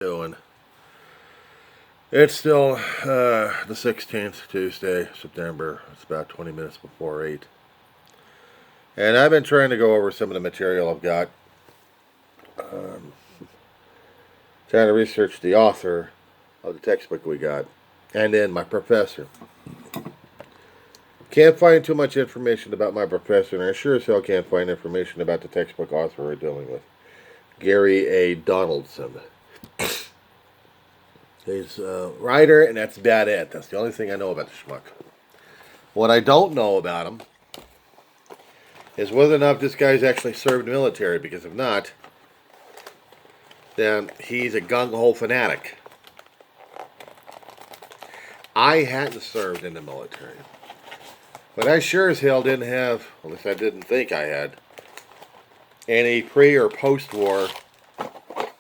Doing. It's still the 16th, Tuesday, September. It's about 20 minutes before 8. And I've been trying to go over some of the material I've got. Um, Trying to research the author of the textbook we got. And then my professor. Can't find too much information about my professor, and I sure as hell can't find information about the textbook author we're dealing with. Gary A. Donaldson. He's a writer, and that's about it. That's the only thing I know about the schmuck. What I don't know about him is whether or not this guy's actually served in the military, because if not, then he's a gung-ho fanatic. I hadn't served in the military. But I sure as hell didn't have, at least I didn't think I had, any pre- or post-war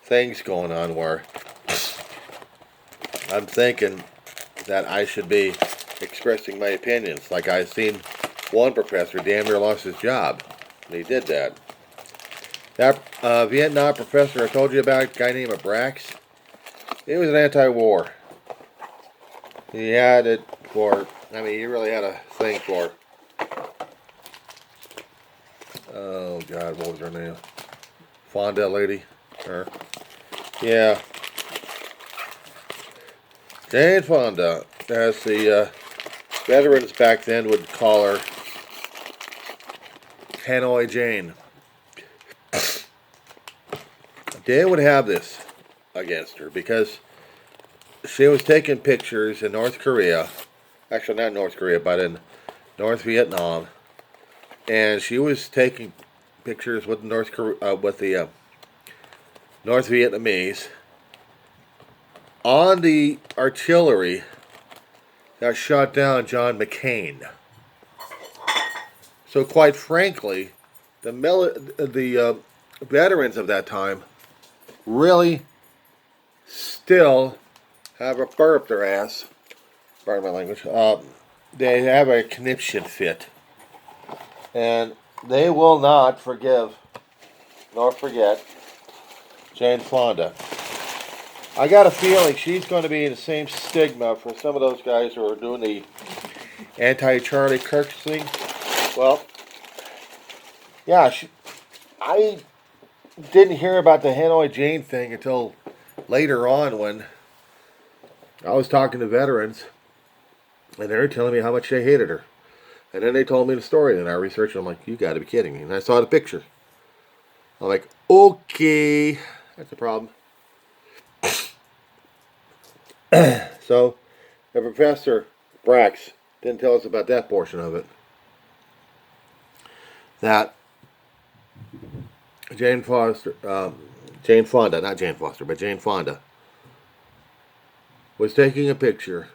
things going on where I'm thinking that I should be expressing my opinions. Like I've seen one professor damn near lost his job. And he did that. That Vietnam professor I told you about, a guy named Brax, he was an anti-war. He had it for, he really had a thing for, oh God, what was her name? Fonda lady? Her. Yeah. Jane Fonda, as the veterans back then would call her, Hanoi Jane. They would have this against her because she was taking pictures in North Korea, actually not North Korea, but in North Vietnam, and she was taking pictures with the North Vietnamese on the artillery that shot down John McCain. So, quite frankly, the veterans of that time really still have a fur up their ass. Pardon my language. They have a conniption fit. And they will not forgive nor forget Jane Fonda. I got a feeling she's going to be in the same stigma for some of those guys who are doing the anti-Charlie Kirk thing. Well, yeah, I didn't hear about the Hanoi Jane thing until later on when I was talking to veterans, and they were telling me how much they hated her. And then they told me the story, and I researched it. I'm like, you got to be kidding me. And I saw the picture. I'm like, okay, that's a problem. So, the Professor Brax didn't tell us about that portion of it. That Jane Fonda, not Jane Foster, but Jane Fonda, was taking a picture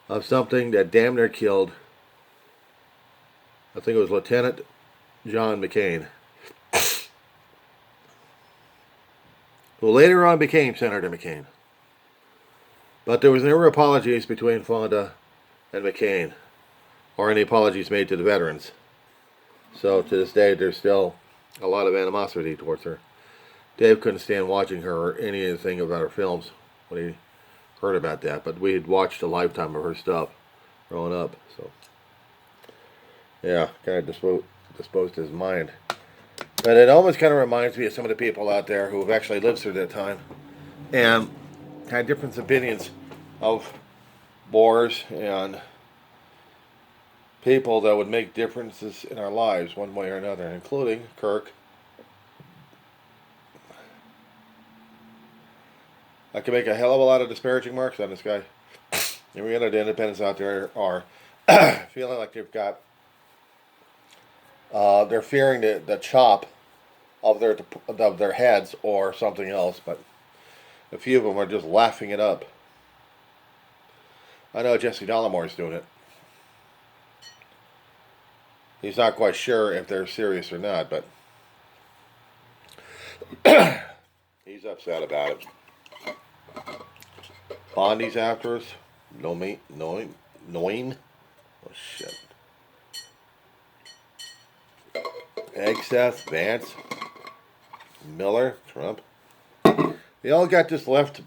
of something that damn near killed, I think it was Lieutenant John McCain, who later on became Senator McCain. But there was never apologies between Fonda and McCain, or any apologies made to the veterans. So to this day, there's still a lot of animosity towards her. Dave couldn't stand watching her or anything about her films when he heard about that, but we had watched a lifetime of her stuff growing up. So yeah, kind of disposed his mind. But it almost kind of reminds me of some of the people out there who have actually lived through that time and had different opinions of wars and people that would make differences in our lives one way or another, including Kirk. I can make a hell of a lot of disparaging marks on this guy. Every other independents out there are feeling like they've got, they're fearing the chop of their heads or something else, but a few of them are just laughing it up. I know Jesse Dollamore's doing it. He's not quite sure if they're serious or not, but he's upset about it. Bondi's after us. Noim. Oh shit. Hegseth, Vance, Miller, Trump. They all got this left.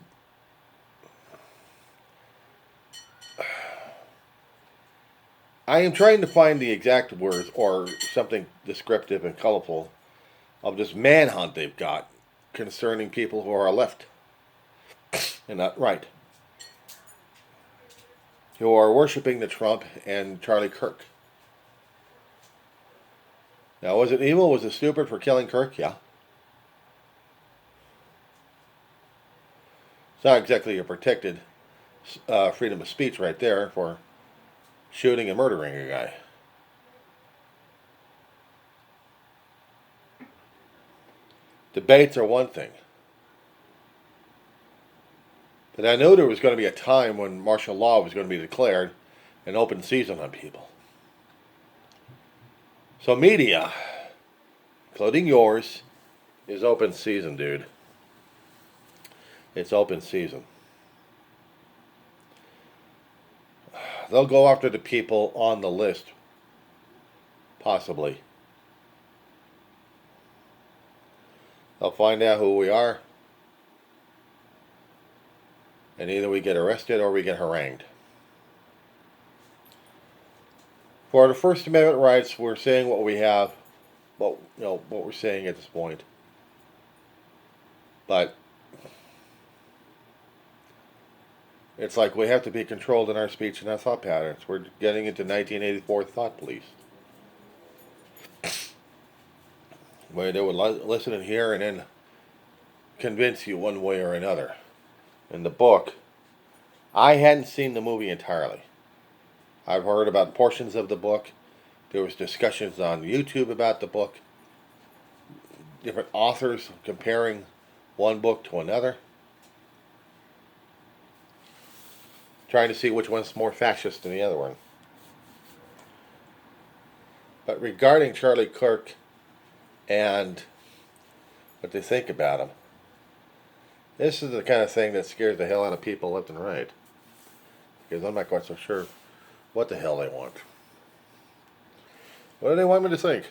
I am trying to find the exact words or something descriptive and colorful of this manhunt they've got concerning people who are left and not right, who are worshiping the Trump and Charlie Kirk. Now, was it evil? Was it stupid for killing Kirk? Yeah. It's not exactly a protected freedom of speech right there for shooting and murdering a guy. Debates are one thing. But I knew there was going to be a time when martial law was going to be declared and open season on people. So media, including yours, is open season, dude. It's open season. They'll go after the people on the list. Possibly. They'll find out who we are. And either we get arrested or we get harangued. For the First Amendment rights, we're saying what we have, what we're saying at this point. But it's like we have to be controlled in our speech and our thought patterns. We're getting into 1984 thought police. Where they would listen and hear and then convince you one way or another. In the book, I hadn't seen the movie entirely. I've heard about portions of the book. There was discussions on YouTube about the book. Different authors comparing one book to another. Trying to see which one's more fascist than the other one. But regarding Charlie Kirk and what they think about him, this is the kind of thing that scares the hell out of people left and right. Because I'm not quite so sure what the hell they want. What do they want me to think?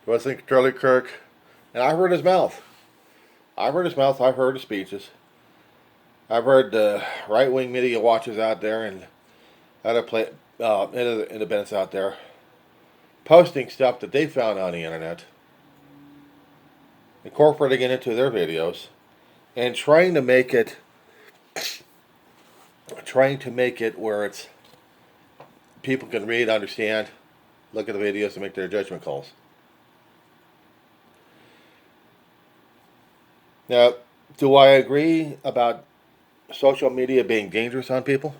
Do I think Charlie Kirk? And I've heard his mouth. I've heard his mouth. I've heard his speeches. I've heard the right-wing media watchers out there and other independents out there posting stuff that they found on the internet, incorporating it into their videos, and trying to make it where it's people can read, understand, look at the videos, and make their judgment calls. Now, do I agree about social media being dangerous on people?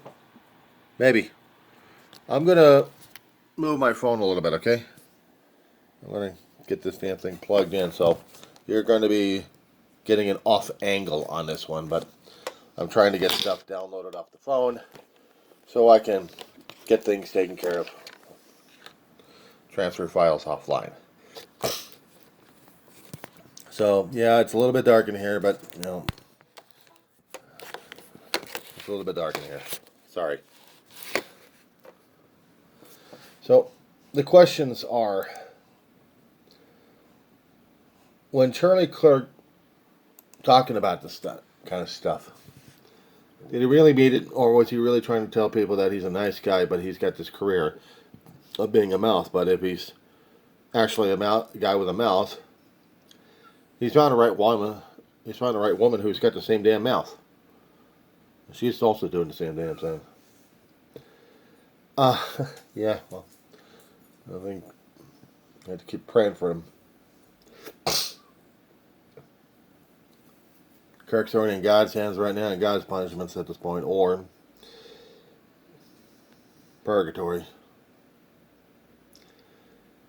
Maybe. I'm going to move my phone a little bit, okay? I'm going to get this damn thing plugged in, so you're going to be getting an off angle on this one, but I'm trying to get stuff downloaded off the phone so I can get things taken care of. Transfer files offline. So, yeah, it's a little bit dark in here, but, it's a little bit dark in here. Sorry. So, the questions are, when Charlie Kirk talking about this kind of stuff, did he really mean it, or was he really trying to tell people that he's a nice guy, but he's got this career of being a mouth? But if he's actually a guy with a mouth, he's found the right woman. He's found the right woman who's got the same damn mouth. She's also doing the same damn thing. Yeah. Well, I think I have to keep praying for him. Kirk's already in God's hands right now, and God's punishments at this point, or purgatory.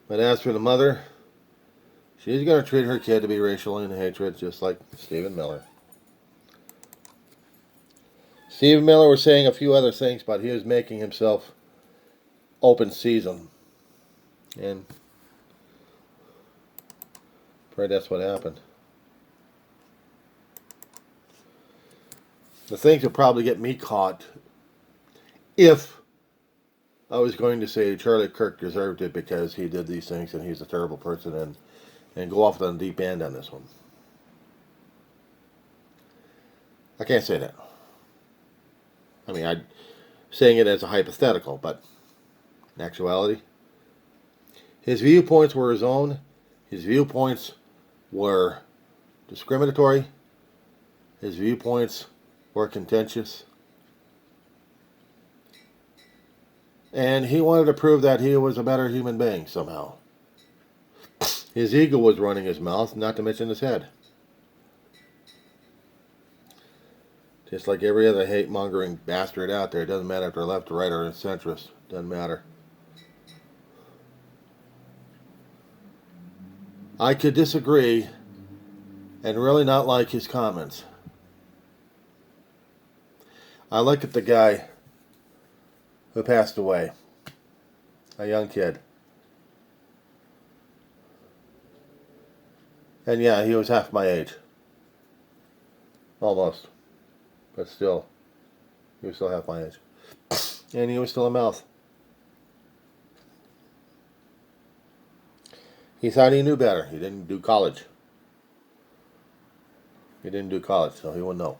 But as for the mother, she's going to treat her kid to be racial in hatred, just like Stephen Miller. Stephen Miller was saying a few other things, but he was making himself open season. And pray that's what happened. The things would probably get me caught if I was going to say Charlie Kirk deserved it because he did these things and he's a terrible person and go off on the deep end on this one. I can't say that. I mean, I'm saying it as a hypothetical, but in actuality, his viewpoints were his own. His viewpoints were discriminatory. His viewpoints were contentious. And he wanted to prove that he was a better human being somehow. His ego was running his mouth, not to mention his head. Just like every other hate-mongering bastard out there. It doesn't matter if they're left or right or centrist. Doesn't matter. I could disagree and really not like his comments. I look at the guy who passed away. A young kid. And yeah, he was half my age. Almost. But still, he was still half my age. And he was still a mouth. He thought he knew better. He didn't do college. He didn't do college, so he wouldn't know.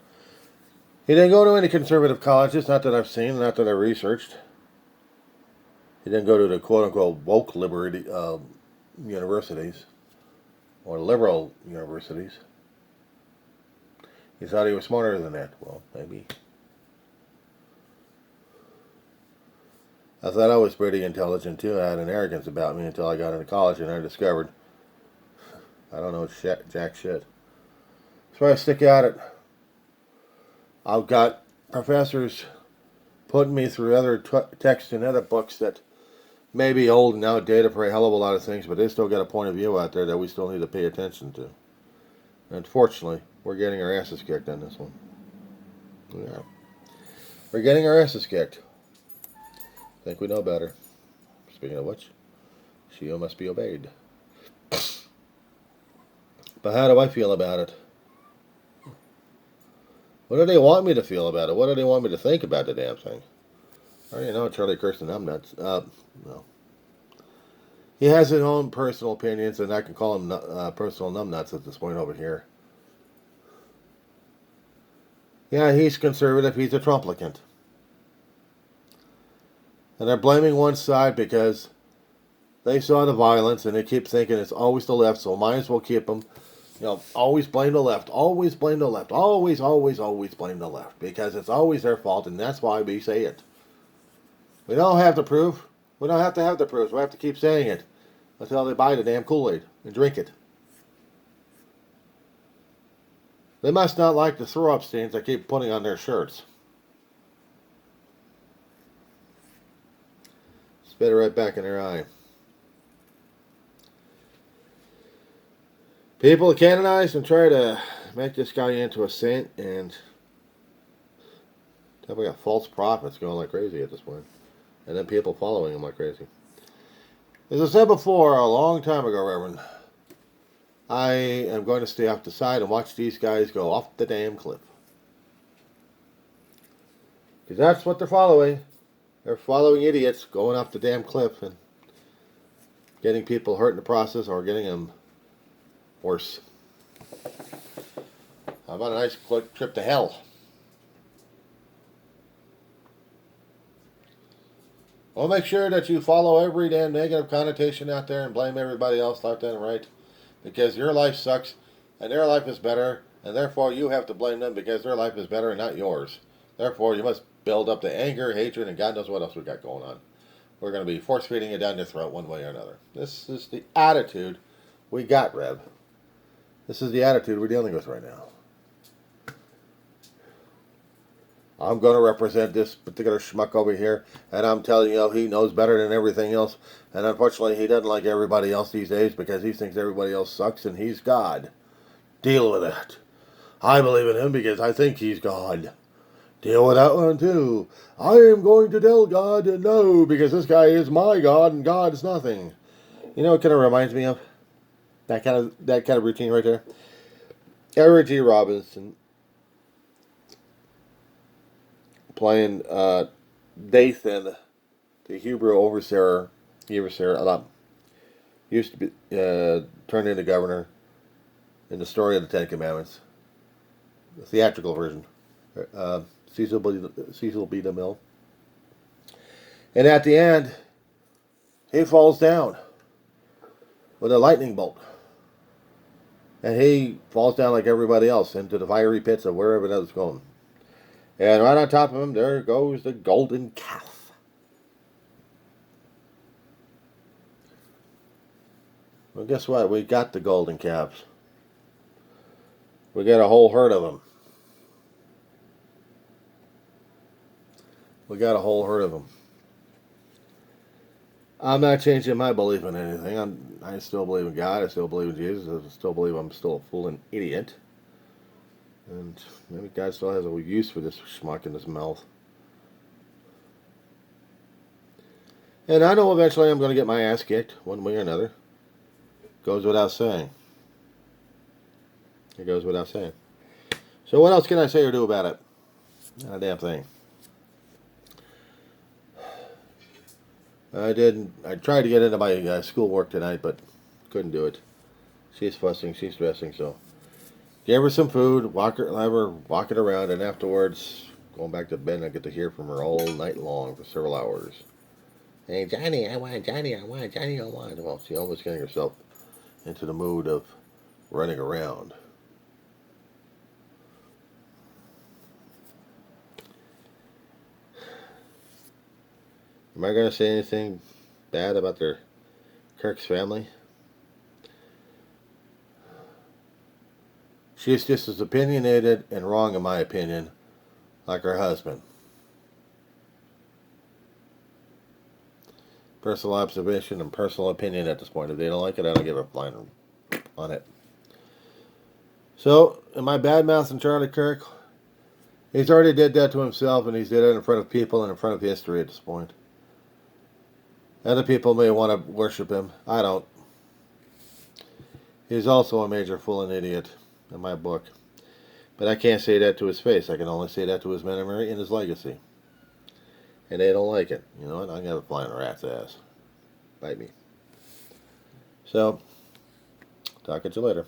He didn't go to any conservative colleges, not that I've seen, not that I researched. He didn't go to the quote-unquote woke liberty universities or liberal universities. He thought he was smarter than that. Well, maybe. I thought I was pretty intelligent too. I had an arrogance about me until I got into college and I discovered I don't know jack shit. That's why I stick at it. I've got professors putting me through other texts and other books that may be old and outdated for a hell of a lot of things, but they still got a point of view out there that we still need to pay attention to. Unfortunately, we're getting our asses kicked on this one. Yeah. We're getting our asses kicked. I think we know better. Speaking of which, she must be obeyed. But how do I feel about it? What do they want me to feel about it? What do they want me to think about the damn thing? I already know Charlie Kirsten numbnuts. No. He has his own personal opinions, and I can call him personal numbnuts at this point over here. Yeah, he's conservative. He's a Trumplicant. And they're blaming one side because they saw the violence, and they keep thinking it's always the left, so might as well keep them. You know, always blame the left. Always blame the left. Always, always, always blame the left. Because it's always their fault, and that's why we say it. We don't have the proof. We don't have to have the proof. We have to keep saying it until they buy the damn Kool-Aid and drink it. They must not like the throw-up stains they keep putting on their shirts. Spit it right back in their eye. People canonize and try to make this guy into a saint, and we got false prophets going like crazy at this point. And then people following him like crazy. As I said before, a long time ago, Reverend, I am going to stay off the side and watch these guys go off the damn cliff. Because that's what they're following. They're following idiots going off the damn cliff and getting people hurt in the process or getting them worse. How about a nice quick trip to hell? Well, make sure that you follow every damn negative connotation out there and blame everybody else left and right. Because your life sucks and their life is better, and therefore you have to blame them because their life is better and not yours. Therefore, you must build up the anger, hatred, and God knows what else we got going on. We're going to be force-feeding it down their throat one way or another. This is the attitude we got, Rev. This is the attitude we're dealing with right now. I'm going to represent this particular schmuck over here, and I'm telling you, he knows better than everything else, and unfortunately he doesn't like everybody else these days because he thinks everybody else sucks and he's God. Deal with it. I believe in him because I think he's God. Deal with that one too. I am going to tell God no because this guy is my God and God is nothing. You know what kind of reminds me of? That kind of routine right there. Edward G. Robinson playing Dathan, the Hebrew overseer, used to be turned into governor in the story of the Ten Commandments, the theatrical version. Cecil B. DeMille. And at the end, he falls down with a lightning bolt. And he falls down like everybody else into the fiery pits of wherever that was going. And right on top of him, there goes the golden calf. Well, guess what? We got the golden calves. We got a whole herd of them. We got a whole herd of them. I'm not changing my belief in anything. I still believe in God. I still believe in Jesus. I still believe I'm still a fool and idiot. And maybe God still has a use for this schmuck in his mouth. And I know eventually I'm going to get my ass kicked one way or another. Goes without saying. It goes without saying. So what else can I say or do about it? Not a damn thing. I tried to get into my schoolwork tonight, but couldn't do it. She's fussing, she's stressing, so gave her some food, have her walking around, and afterwards, going back to bed, and I get to hear from her all night long for several hours. Hey, Johnny, I want Johnny, I want Johnny, I want. Well, she's almost getting herself into the mood of running around. Am I going to say anything bad about Kirk's family? She's just as opinionated and wrong, in my opinion, like her husband. Personal observation and personal opinion at this point. If they don't like it, I don't give a flying on it. So, am I bad-mouthing Charlie Kirk? He's already did that to himself, and he's did it in front of people and in front of history at this point. Other people may want to worship him. I don't. He's also a major fool and idiot in my book. But I can't say that to his face. I can only say that to his memory and his legacy. And they don't like it. You know what? I'm going to fly in a rat's ass. Bite me. So, talk at you later.